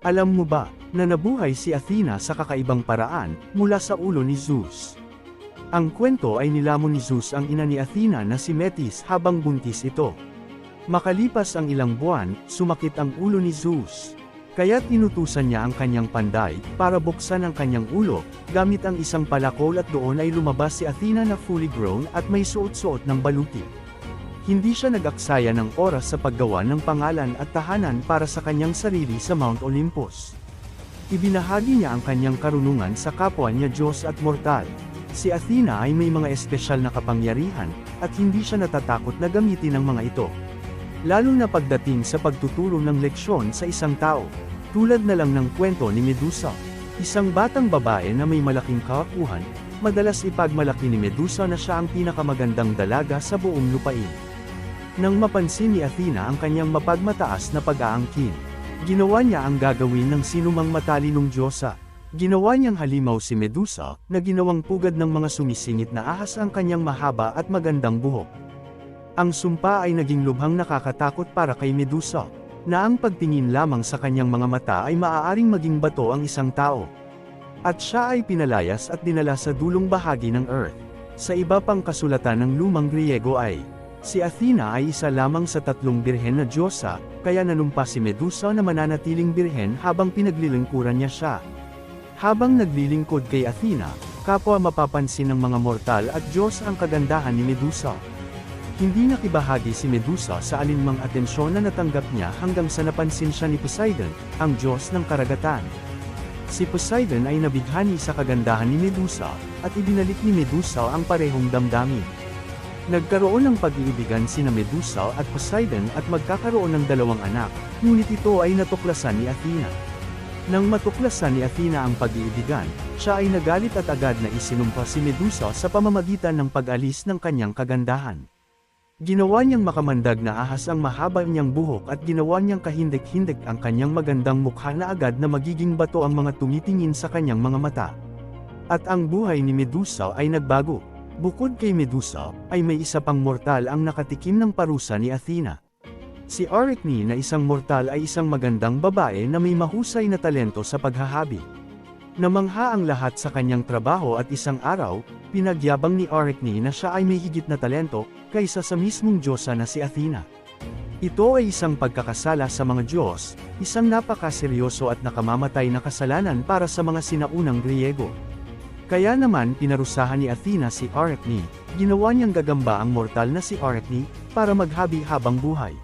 Alam mo ba, na nabuhay si Athena sa kakaibang paraan, mula sa ulo ni Zeus? Ang kwento ay nilamon ni Zeus ang ina ni Athena na si Metis habang buntis ito. Makalipas ang ilang buwan, sumakit ang ulo ni Zeus. Kaya't inutusan niya ang kanyang panday, para buksan ang kanyang ulo, gamit ang isang palakol at doon ay lumabas si Athena na fully grown at may suot-suot ng baluti. Hindi siya nag-aksaya ng oras sa paggawa ng pangalan at tahanan para sa kanyang sarili sa Mount Olympus. Ibinahagi niya ang kanyang karunungan sa kapwa niya Diyos at mortal. Si Athena ay may mga espesyal na kapangyarihan, at hindi siya natatakot na gamitin ang mga ito. Lalo na pagdating sa pagtuturo ng leksyon sa isang tao. Tulad na lang ng kwento ni Medusa. Isang batang babae na may malaking kaakuhan, madalas ipagmalaki ni Medusa na siya ang pinakamagandang dalaga sa buong lupain. Nang mapansin ni Athena ang kanyang mapagmataas na pag-aangkin, ginawa niya ang gagawin ng sinumang matalinong diyosa. Ginawa niyang halimaw si Medusa, na ginawang pugad ng mga sumisingit na ahas ang kanyang mahaba at magandang buhok. Ang sumpa ay naging lubhang nakakatakot para kay Medusa, na ang pagtingin lamang sa kanyang mga mata ay maaaring maging bato ang isang tao. At siya ay pinalayas at dinala sa dulong bahagi ng Earth. Sa iba pang kasulatan ng lumang Griego ay, si Athena ay isa lamang sa 3 birhen na diyosa, kaya nanumpa si Medusa na mananatiling birhen habang pinaglilingkuran niya siya. Habang naglilingkod kay Athena, kapwa mapapansin ng mga mortal at Diyos ang kagandahan ni Medusa. Hindi nakibahagi si Medusa sa alinmang atensyon na natanggap niya hanggang sa napansin siya ni Poseidon, ang Diyos ng karagatan. Si Poseidon ay nabighani sa kagandahan ni Medusa, at ibinalik ni Medusa ang parehong damdamin. Nagkaroon ng pag-iibigan sina Medusa at Poseidon at magkakaroon ng 2 anak, ngunit ito ay natuklasan ni Athena. Nang matuklasan ni Athena ang pag-iibigan, siya ay nagalit at agad na isinumpa si Medusa sa pamamagitan ng pag-alis ng kanyang kagandahan. Ginawa niyang makamandag na ahas ang mahaba niyang buhok at ginawa niyang kahindik-hindik ang kanyang magandang mukha na agad na magiging bato ang mga tumitingin sa kanyang mga mata. At ang buhay ni Medusa ay nagbago. Bukod kay Medusa, ay may isa pang mortal ang nakatikim ng parusa ni Athena. Si Arachne na isang mortal ay isang magandang babae na may mahusay na talento sa paghahabi. Namangha ang lahat sa kanyang trabaho at isang araw, pinagyabang ni Arachne na siya ay may higit na talento, kaysa sa mismong diyosa na si Athena. Ito ay isang pagkakasala sa mga Diyos, isang napakaseryoso at nakamamatay na kasalanan para sa mga sinaunang Griego. Kaya naman pinarusahan ni Athena si Arachne, ginawa niyang gagamba ang mortal na si Arachne, para maghabi habang buhay.